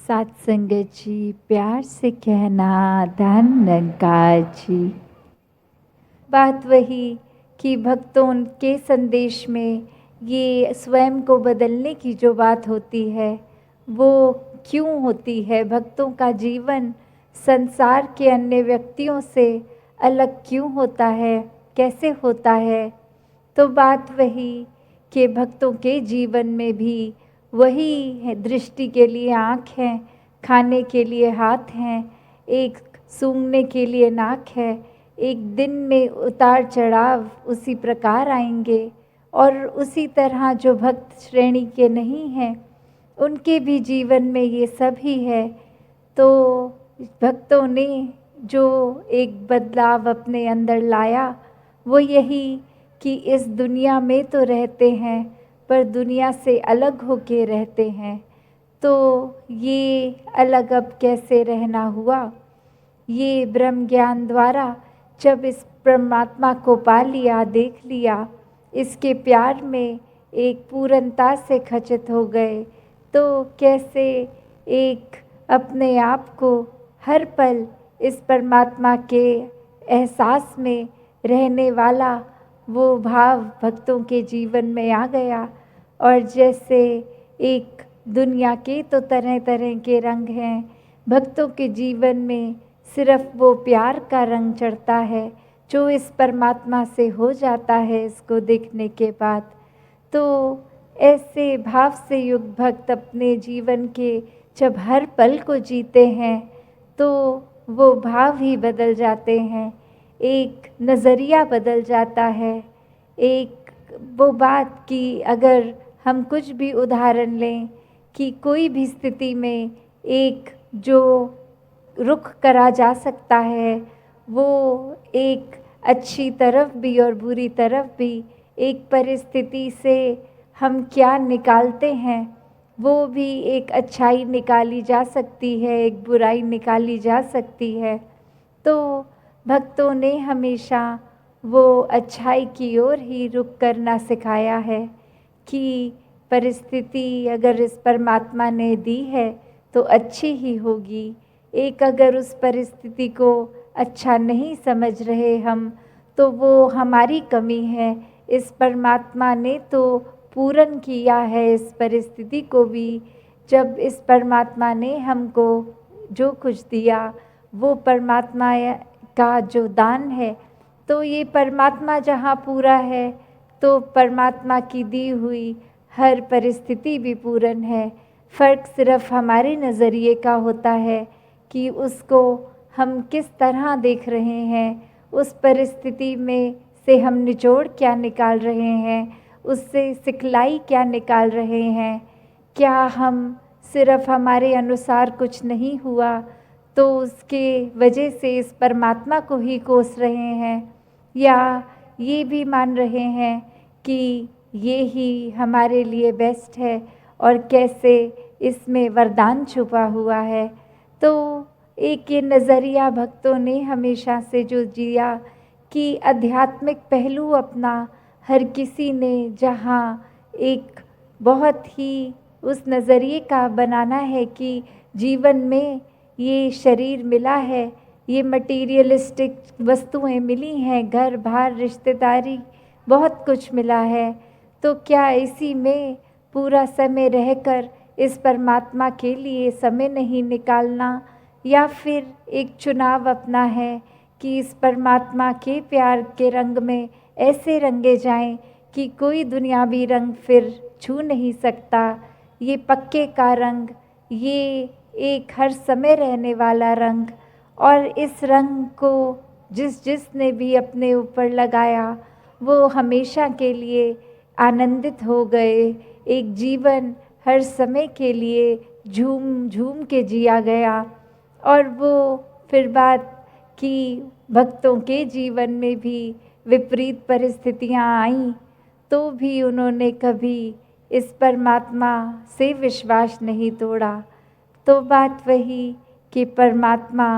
सत्संगत जी, प्यार से कहना धन निरंकार जी। बात वही कि भक्तों के संदेश में ये स्वयं को बदलने की जो बात होती है वो क्यों होती है, भक्तों का जीवन संसार के अन्य व्यक्तियों से अलग क्यों होता है, कैसे होता है। तो बात वही कि भक्तों के जीवन में भी वही है, दृष्टि के लिए आँख है, खाने के लिए हाथ हैं, एक सूंघने के लिए नाक है। एक दिन में उतार चढ़ाव उसी प्रकार आएंगे और उसी तरह जो भक्त श्रेणी के नहीं हैं उनके भी जीवन में ये सब ही है। तो भक्तों ने जो एक बदलाव अपने अंदर लाया वो यही कि इस दुनिया में तो रहते हैं पर दुनिया से अलग होके रहते हैं। तो ये अलग अब कैसे रहना हुआ, ये ब्रह्म ज्ञान द्वारा जब इस परमात्मा को पा लिया, देख लिया, इसके प्यार में एक पूर्णता से खचित हो गए, तो कैसे एक अपने आप को हर पल इस परमात्मा के एहसास में रहने वाला वो भाव भक्तों के जीवन में आ गया। और जैसे एक दुनिया के तो तरह तरह के रंग हैं, भक्तों के जीवन में सिर्फ वो प्यार का रंग चढ़ता है जो इस परमात्मा से हो जाता है इसको देखने के बाद। तो ऐसे भाव से युक्त भक्त अपने जीवन के जब हर पल को जीते हैं तो वो भाव ही बदल जाते हैं, एक नज़रिया बदल जाता है। एक वो बात कि अगर हम कुछ भी उदाहरण लें कि कोई भी स्थिति में एक जो रुख करा जा सकता है वो एक अच्छी तरफ भी और बुरी तरफ भी, एक परिस्थिति से हम क्या निकालते हैं वो भी एक अच्छाई निकाली जा सकती है, एक बुराई निकाली जा सकती है। तो भक्तों ने हमेशा वो अच्छाई की ओर ही रुख करना सिखाया है कि परिस्थिति अगर इस परमात्मा ने दी है तो अच्छी ही होगी। एक अगर उस परिस्थिति को अच्छा नहीं समझ रहे हम तो वो हमारी कमी है, इस परमात्मा ने तो पूर्ण किया है इस परिस्थिति को भी। जब इस परमात्मा ने हमको जो कुछ दिया वो परमात्मा का जो दान है, तो ये परमात्मा जहाँ पूरा है तो परमात्मा की दी हुई हर परिस्थिति भी पूर्ण है। फ़र्क सिर्फ हमारे नज़रिए का होता है कि उसको हम किस तरह देख रहे हैं, उस परिस्थिति में से हम निचोड़ क्या निकाल रहे हैं, उससे सिखलाई क्या निकाल रहे हैं। क्या हम सिर्फ हमारे अनुसार कुछ नहीं हुआ तो उसके वजह से इस परमात्मा को ही कोस रहे हैं, या ये भी मान रहे हैं कि ये ही हमारे लिए बेस्ट है और कैसे इसमें वरदान छुपा हुआ है। तो एक ये नज़रिया भक्तों ने हमेशा से जो जिया कि आध्यात्मिक पहलू अपना हर किसी ने जहाँ एक बहुत ही उस नज़रिए का बनाना है कि जीवन में ये शरीर मिला है, ये मटीरियलिस्टिक वस्तुएं मिली हैं, घर बार रिश्तेदारी बहुत कुछ मिला है, तो क्या इसी में पूरा समय रहकर इस परमात्मा के लिए समय नहीं निकालना, या फिर एक चुनाव अपना है कि इस परमात्मा के प्यार के रंग में ऐसे रंगे जाएं कि कोई दुनियावी रंग फिर छू नहीं सकता। ये पक्के का रंग, ये एक हर समय रहने वाला रंग, और इस रंग को जिसने भी अपने ऊपर लगाया वो हमेशा के लिए आनंदित हो गए। एक जीवन हर समय के लिए झूम झूम के जिया गया। और वो फिर बात कि भक्तों के जीवन में भी विपरीत परिस्थितियां आईं तो भी उन्होंने कभी इस परमात्मा से विश्वास नहीं तोड़ा। तो बात वही कि परमात्मा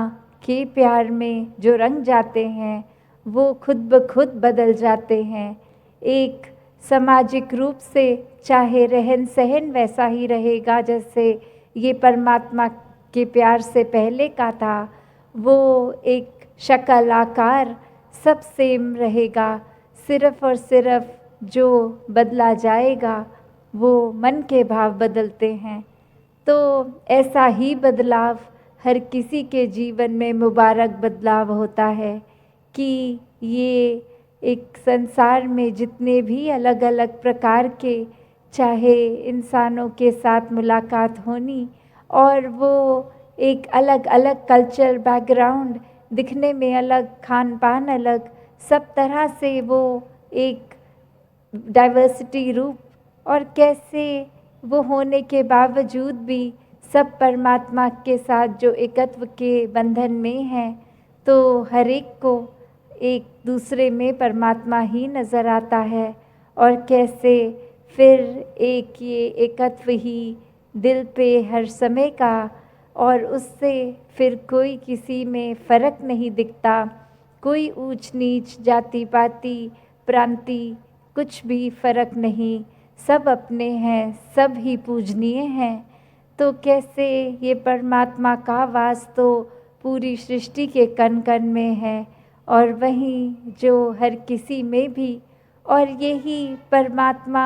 के प्यार में जो रंग जाते हैं वो खुद ब खुद बदल जाते हैं। एक सामाजिक रूप से चाहे रहन सहन वैसा ही रहेगा जैसे ये परमात्मा के प्यार से पहले का था, वो एक शक्ल आकार सब सेम रहेगा। सिर्फ और सिर्फ जो बदला जाएगा वो मन के भाव बदलते हैं। तो ऐसा ही बदलाव हर किसी के जीवन में मुबारक बदलाव होता है कि ये एक संसार में जितने भी अलग अलग प्रकार के चाहे इंसानों के साथ मुलाकात होनी, और वो एक अलग अलग कल्चर बैकग्राउंड, दिखने में अलग, खान पान अलग, सब तरह से वो एक डाइवर्सिटी रूप, और कैसे वो होने के बावजूद भी सब परमात्मा के साथ जो एकत्व के बंधन में हैं, तो हर एक को एक दूसरे में परमात्मा ही नज़र आता है। और कैसे फिर एक ये एकत्व ही दिल पे हर समय का, और उससे फिर कोई किसी में फ़र्क नहीं दिखता, कोई ऊंच नीच, जाति पाति, प्रांति, कुछ भी फ़र्क नहीं, सब अपने हैं, सब ही पूजनीय हैं। तो कैसे ये परमात्मा का वास तो पूरी सृष्टि के कण कण में है, और वहीं जो हर किसी में भी, और यही परमात्मा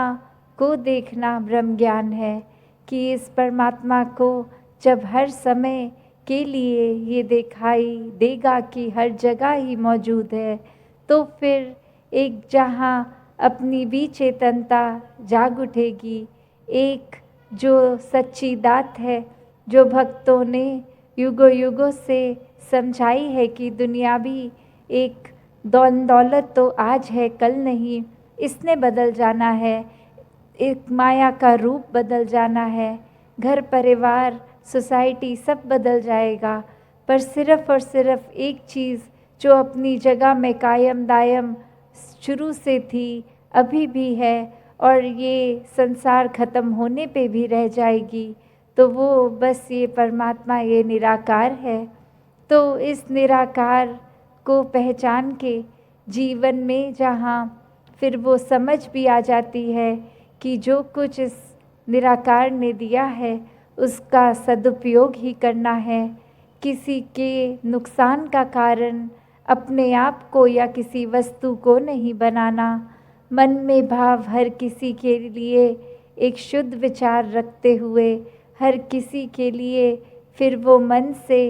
को देखना ब्रह्म ज्ञान है कि इस परमात्मा को जब हर समय के लिए ये दिखाई देगा कि हर जगह ही मौजूद है, तो फिर एक जहाँ अपनी भी चेतनता जाग उठेगी। एक जो सच्ची दात है, जो भक्तों ने युगों युगों से समझाई है कि दुनिया भी एक दौलत तो आज है कल नहीं, इसने बदल जाना है, एक माया का रूप बदल जाना है, घर परिवार सोसाइटी सब बदल जाएगा, पर सिर्फ़ और सिर्फ एक चीज़ जो अपनी जगह में कायम दायम शुरू से थी, अभी भी है, और ये संसार ख़त्म होने पे भी रह जाएगी, तो वो बस ये परमात्मा, ये निराकार है। तो इस निराकार को पहचान के जीवन में जहाँ फिर वो समझ भी आ जाती है कि जो कुछ इस निराकार ने दिया है उसका सदुपयोग ही करना है, किसी के नुकसान का कारण अपने आप को या किसी वस्तु को नहीं बनाना, मन में भाव हर किसी के लिए एक शुद्ध विचार रखते हुए, हर किसी के लिए फिर वो मन से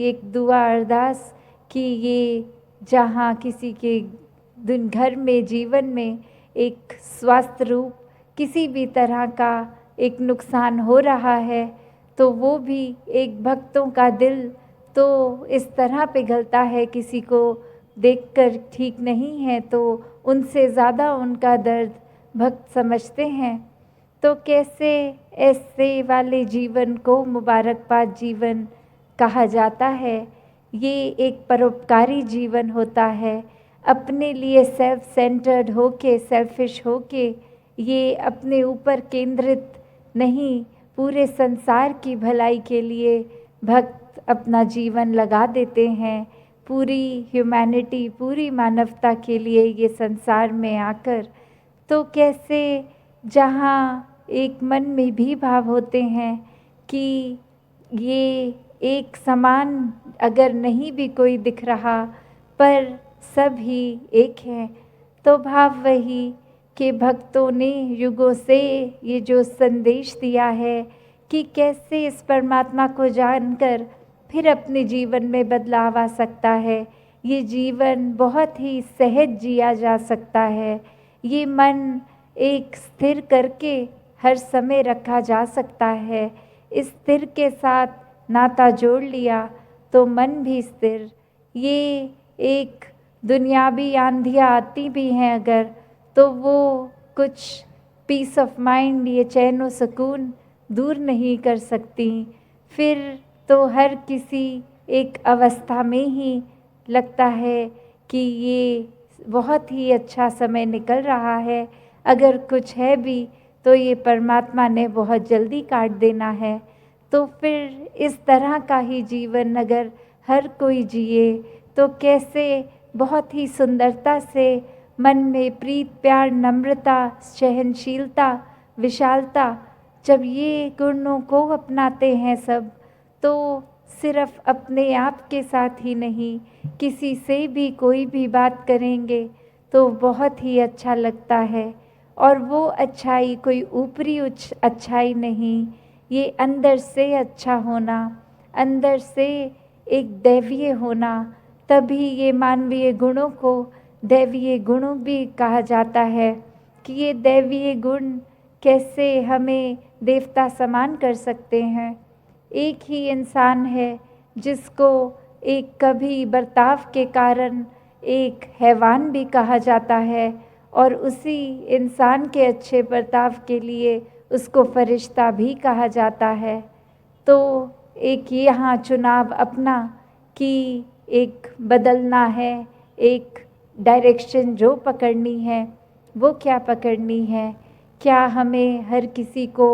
एक दुआ अरदास कि ये जहाँ किसी के दिन घर में जीवन में एक स्वास्थ्य रूप किसी भी तरह का एक नुकसान हो रहा है, तो वो भी एक भक्तों का दिल तो इस तरह पिघलता है, किसी को देखकर ठीक नहीं है तो उनसे ज़्यादा उनका दर्द भक्त समझते हैं। तो कैसे ऐसे वाले जीवन को मुबारकबाद जीवन कहा जाता है। ये एक परोपकारी जीवन होता है, अपने लिए सेल्फ सेंटर्ड होके, सेल्फिश होके, ये अपने ऊपर केंद्रित नहीं, पूरे संसार की भलाई के लिए भक्त अपना जीवन लगा देते हैं, पूरी ह्यूमैनिटी, पूरी मानवता के लिए ये संसार में आकर। तो कैसे जहाँ एक मन में भी भाव होते हैं कि ये एक समान अगर नहीं भी कोई दिख रहा, पर सब ही एक हैं, तो भाव वही कि भक्तों ने युगों से ये जो संदेश दिया है कि कैसे इस परमात्मा को जानकर फिर अपने जीवन में बदलाव आ सकता है, ये जीवन बहुत ही सहज जिया जा सकता है, ये मन एक स्थिर करके हर समय रखा जा सकता है। इस स्थिर के साथ नाता जोड़ लिया तो मन भी स्थिर। ये एक दुनियावी आंधियाँ आती भी हैं अगर, तो वो कुछ पीस ऑफ माइंड, ये चैन व सुकून दूर नहीं कर सकती। फिर तो हर किसी एक अवस्था में ही लगता है कि ये बहुत ही अच्छा समय निकल रहा है, अगर कुछ है भी तो ये परमात्मा ने बहुत जल्दी काट देना है। तो फिर इस तरह का ही जीवन अगर हर कोई जिए तो कैसे बहुत ही सुंदरता से मन में प्रीत प्यार, नम्रता, सहनशीलता, विशालता जब ये गुणों को अपनाते हैं सब, तो सिर्फ अपने आप के साथ ही नहीं, किसी से भी कोई भी बात करेंगे तो बहुत ही अच्छा लगता है। और वो अच्छाई कोई ऊपरी अच्छाई नहीं, ये अंदर से अच्छा होना, अंदर से एक दैवीय होना, तभी ये मानवीय गुणों को दैवीय गुणों भी कहा जाता है। कि ये दैवीय गुण कैसे हमें देवता समान कर सकते हैं। एक ही इंसान है जिसको एक कभी बर्ताव के कारण एक हैवान भी कहा जाता है, और उसी इंसान के अच्छे बर्ताव के लिए उसको फरिश्ता भी कहा जाता है। तो एक यहाँ चुनाव अपना कि एक बदलना है, एक डायरेक्शन जो पकड़नी है वो क्या पकड़नी है। क्या हमें हर किसी को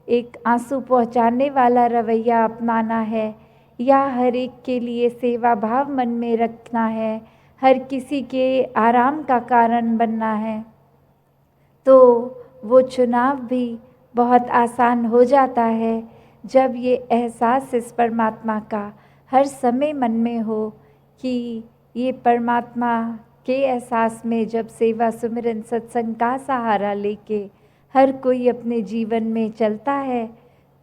एक आंसू पहुंचाने वाला रवैया अपनाना है, या हर एक के लिए सेवा भाव मन में रखना है, हर किसी के आराम का कारण बनना है। तो वो चुनाव भी बहुत आसान हो जाता है जब ये एहसास इस परमात्मा का हर समय मन में हो कि ये परमात्मा के एहसास में जब सेवा सुमिरन सत्संग का सहारा लेके हर कोई अपने जीवन में चलता है,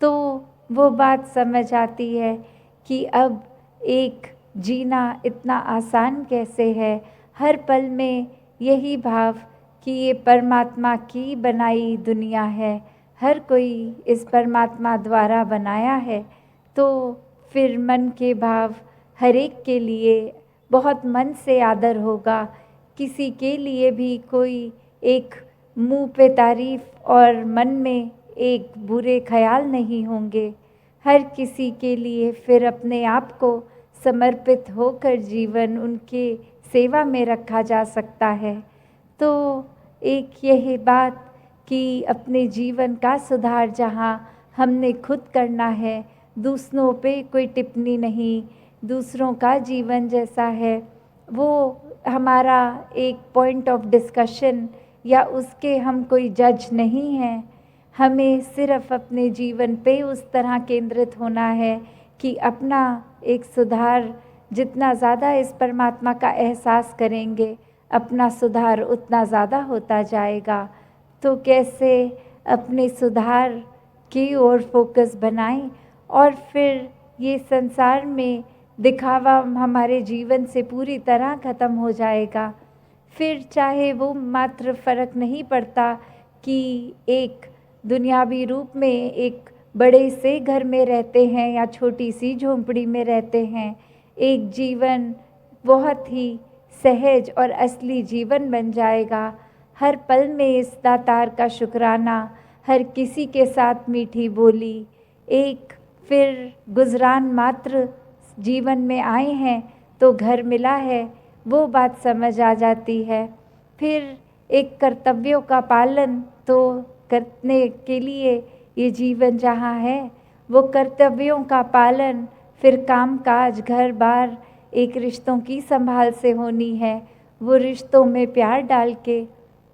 तो वो बात समझ आती है कि अब एक जीना इतना आसान कैसे है। हर पल में यही भाव कि ये परमात्मा की बनाई दुनिया है, हर कोई इस परमात्मा द्वारा बनाया है। तो फिर मन के भाव हर एक के लिए बहुत मन से आदर होगा। किसी के लिए भी कोई एक मुंह पे तारीफ और मन में एक बुरे ख्याल नहीं होंगे। हर किसी के लिए फिर अपने आप को समर्पित होकर जीवन उनके सेवा में रखा जा सकता है। तो एक यही बात कि अपने जीवन का सुधार जहाँ हमने खुद करना है, दूसरों पे कोई टिप्पणी नहीं, दूसरों का जीवन जैसा है वो हमारा एक पॉइंट ऑफ डिस्कशन या उसके हम कोई जज नहीं हैं। हमें सिर्फ अपने जीवन पे उस तरह केंद्रित होना है कि अपना एक सुधार जितना ज़्यादा इस परमात्मा का एहसास करेंगे, अपना सुधार उतना ज़्यादा होता जाएगा। तो कैसे अपने सुधार की ओर फोकस बनाएं, और फिर ये संसार में दिखावा हमारे जीवन से पूरी तरह ख़त्म हो जाएगा। फिर चाहे वो मात्र फ़र्क नहीं पड़ता कि एक दुनियावी रूप में एक बड़े से घर में रहते हैं या छोटी सी झोंपड़ी में रहते हैं, एक जीवन बहुत ही सहज और असली जीवन बन जाएगा। हर पल में इस दातार का शुक्राना, हर किसी के साथ मीठी बोली, एक फिर गुजरान मात्र जीवन में आए हैं तो घर मिला है, वो बात समझ आ जाती है। फिर एक कर्तव्यों का पालन तो करने के लिए ये जीवन जहाँ है, वो कर्तव्यों का पालन फिर काम काज घर बार एक रिश्तों की संभाल से होनी है। वो रिश्तों में प्यार डाल के,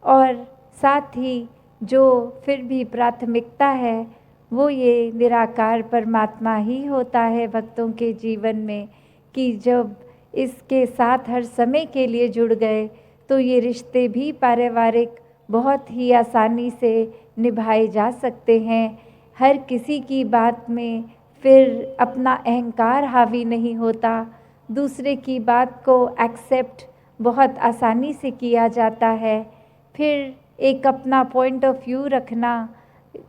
और साथ ही जो फिर भी प्राथमिकता है वो ये निराकार परमात्मा ही होता है भक्तों के जीवन में। कि जब इसके साथ हर समय के लिए जुड़ गए तो ये रिश्ते भी पारिवारिक बहुत ही आसानी से निभाए जा सकते हैं। हर किसी की बात में फिर अपना अहंकार हावी नहीं होता, दूसरे की बात को एक्सेप्ट बहुत आसानी से किया जाता है। फिर एक अपना पॉइंट ऑफ व्यू रखना,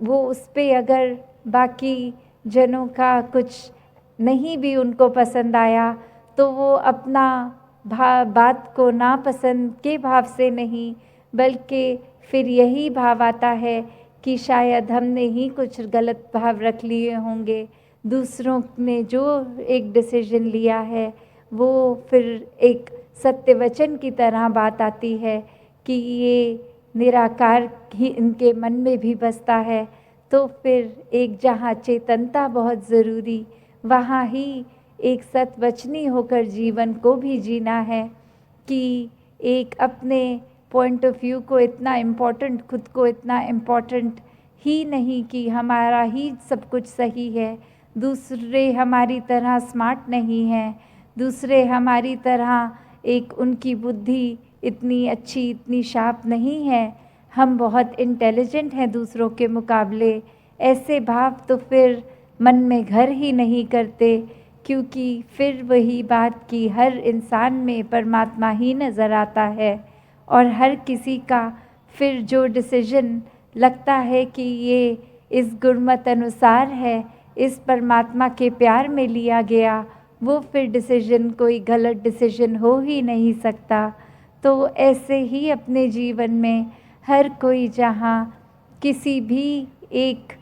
वो उस पे अगर बाकी जनों का कुछ नहीं भी उनको पसंद आया तो वो अपना बात को नापसंद के भाव से नहीं, बल्कि फिर यही भाव आता है कि शायद हमने ही कुछ गलत भाव रख लिए होंगे, दूसरों ने जो एक डिसीजन लिया है वो फिर एक सत्य वचन की तरह बात आती है कि ये निराकार ही इनके मन में भी बसता है। तो फिर एक जहाँ चेतनता बहुत ज़रूरी, वहाँ ही एक सतवचनी होकर जीवन को भी जीना है। कि एक अपने पॉइंट ऑफ व्यू को इतना इम्पोर्टेंट, खुद को इतना इम्पोर्टेंट ही नहीं कि हमारा ही सब कुछ सही है, दूसरे हमारी तरह स्मार्ट नहीं हैं, दूसरे हमारी तरह एक उनकी बुद्धि इतनी अच्छी, इतनी शार्प नहीं है, हम बहुत इंटेलिजेंट हैं दूसरों के मुकाबले। ऐसे भाव तो फिर मन में घर ही नहीं करते, क्योंकि फिर वही बात कि हर इंसान में परमात्मा ही नज़र आता है और हर किसी का फिर जो डिसीजन लगता है कि ये इस गुरमत अनुसार है, इस परमात्मा के प्यार में लिया गया, वो फिर डिसीजन कोई गलत डिसीजन हो ही नहीं सकता। तो ऐसे ही अपने जीवन में हर कोई जहाँ किसी भी एक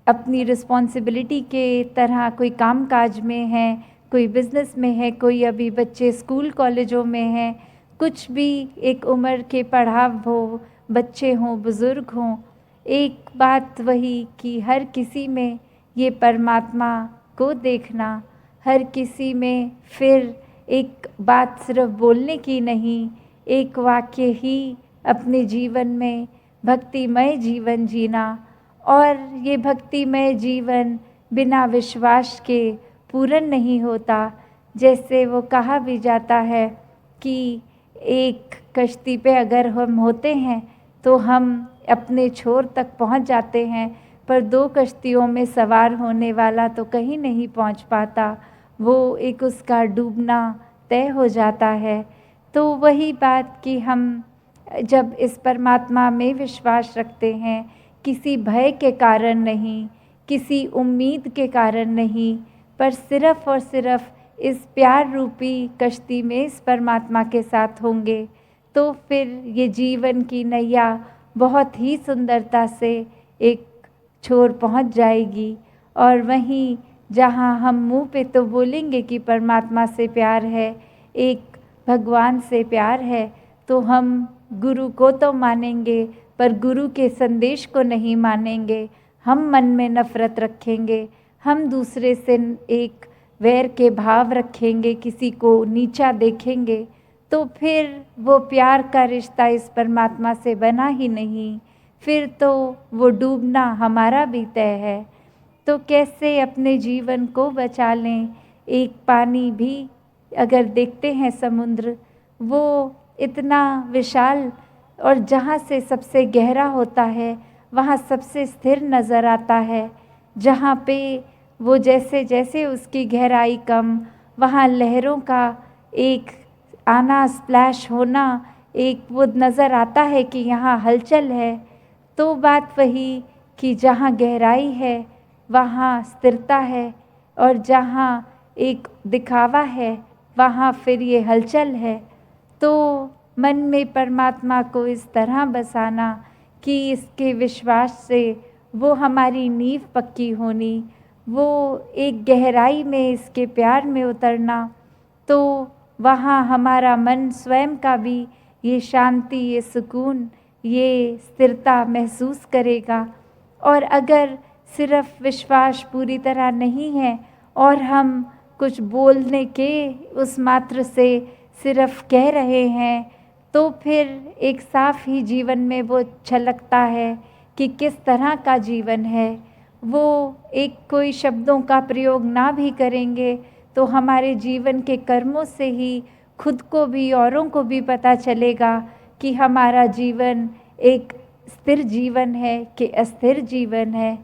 अपनी रिस्पॉन्सिबिलिटी के तरह कोई काम काज में है, कोई बिज़नेस में है, कोई अभी बच्चे स्कूल कॉलेजों में हैं, कुछ भी एक उम्र के पड़ाव हो, बच्चे हों, बुज़ुर्ग हों, एक बात वही कि हर किसी में ये परमात्मा को देखना, हर किसी में फिर एक बात सिर्फ बोलने की नहीं, एक वाक्य ही अपने जीवन में भक्तिमय जीवन जीना। और ये भक्तिमय जीवन बिना विश्वास के पूर्ण नहीं होता। जैसे वो कहा भी जाता है कि एक कश्ती पे अगर हम होते हैं तो हम अपने छोर तक पहुंच जाते हैं, पर दो कश्तियों में सवार होने वाला तो कहीं नहीं पहुंच पाता, वो एक उसका डूबना तय हो जाता है। तो वही बात कि हम जब इस परमात्मा में विश्वास रखते हैं, किसी भय के कारण नहीं, किसी उम्मीद के कारण नहीं, पर सिर्फ़ और सिर्फ़ इस प्यार रूपी कश्ती में इस परमात्मा के साथ होंगे, तो फिर ये जीवन की नैया बहुत ही सुंदरता से एक छोर पहुंच जाएगी। और वहीं जहां हम मुंह पे तो बोलेंगे कि परमात्मा से प्यार है, एक भगवान से प्यार है, तो हम गुरु को तो मानेंगे पर गुरु के संदेश को नहीं मानेंगे, हम मन में नफ़रत रखेंगे, हम दूसरे से एक वैर के भाव रखेंगे, किसी को नीचा देखेंगे, तो फिर वो प्यार का रिश्ता इस परमात्मा से बना ही नहीं, फिर तो वो डूबना हमारा भी तय है। तो कैसे अपने जीवन को बचा लें। एक पानी भी अगर देखते हैं समुद्र, वो इतना विशाल और जहाँ से सबसे गहरा होता है वहाँ सबसे स्थिर नज़र आता है। जहाँ पे वो जैसे जैसे उसकी गहराई कम, वहाँ लहरों का एक आना, स्प्लैश होना, एक वो नज़र आता है कि यहाँ हलचल है। तो बात वही कि जहाँ गहराई है वहाँ स्थिरता है, और जहाँ एक दिखावा है वहाँ फिर ये हलचल है। तो मन में परमात्मा को इस तरह बसाना कि इसके विश्वास से वो हमारी नींव पक्की होनी, वो एक गहराई में इसके प्यार में उतरना, तो वहाँ हमारा मन स्वयं का भी ये शांति, ये सुकून, ये स्थिरता महसूस करेगा। और अगर सिर्फ विश्वास पूरी तरह नहीं है और हम कुछ बोलने के उस मात्र से सिर्फ कह रहे हैं, तो फिर एक साफ ही जीवन में वो छलकता है कि किस तरह का जीवन है। वो एक कोई शब्दों का प्रयोग ना भी करेंगे तो हमारे जीवन के कर्मों से ही खुद को भी औरों को भी पता चलेगा कि हमारा जीवन एक स्थिर जीवन है कि अस्थिर जीवन है।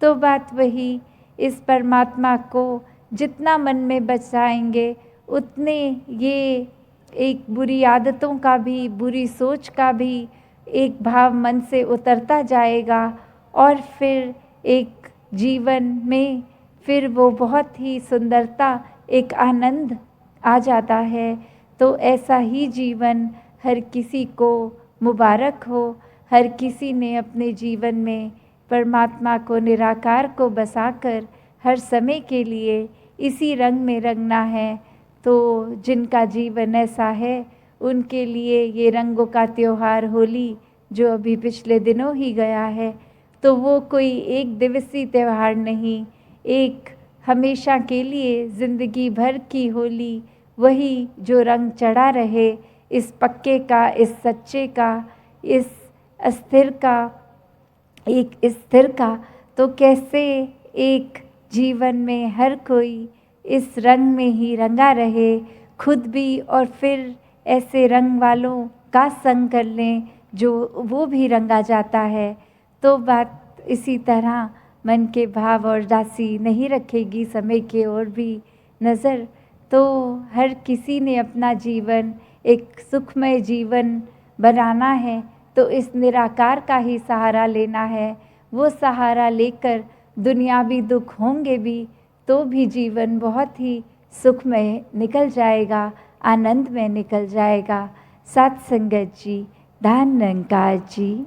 तो बात वही, इस परमात्मा को जितना मन में बसाएंगे उतने ये एक बुरी आदतों का भी, बुरी सोच का भी एक भाव मन से उतरता जाएगा, और फिर एक जीवन में फिर वो बहुत ही सुंदरता, एक आनंद आ जाता है। तो ऐसा ही जीवन हर किसी को मुबारक हो। हर किसी ने अपने जीवन में परमात्मा को, निराकार को बसाकर हर समय के लिए इसी रंग में रंगना है। तो जिनका जीवन ऐसा है उनके लिए ये रंगों का त्योहार होली, जो अभी पिछले दिनों ही गया है, तो वो कोई एक दिवसीय त्यौहार नहीं, एक हमेशा के लिए ज़िंदगी भर की होली, वही जो रंग चढ़ा रहे इस पक्के का, इस सच्चे का, इस अस्थिर का, एक स्थिर का, तो कैसे एक जीवन में हर कोई इस रंग में ही रंगा रहे, खुद भी और फिर ऐसे रंग वालों का संग कर लें जो वो भी रंगा जाता है। तो बात इसी तरह मन के भाव और दासी नहीं रखेगी समय की ओर भी नज़र। तो हर किसी ने अपना जीवन एक सुखमय जीवन बनाना है, तो इस निराकार का ही सहारा लेना है। वो सहारा लेकर दुनियावी दुख होंगे भी तो भी जीवन बहुत ही सुखमय निकल जाएगा, आनंद में निकल जाएगा। सत्संगत जी, धन निरंकार जी।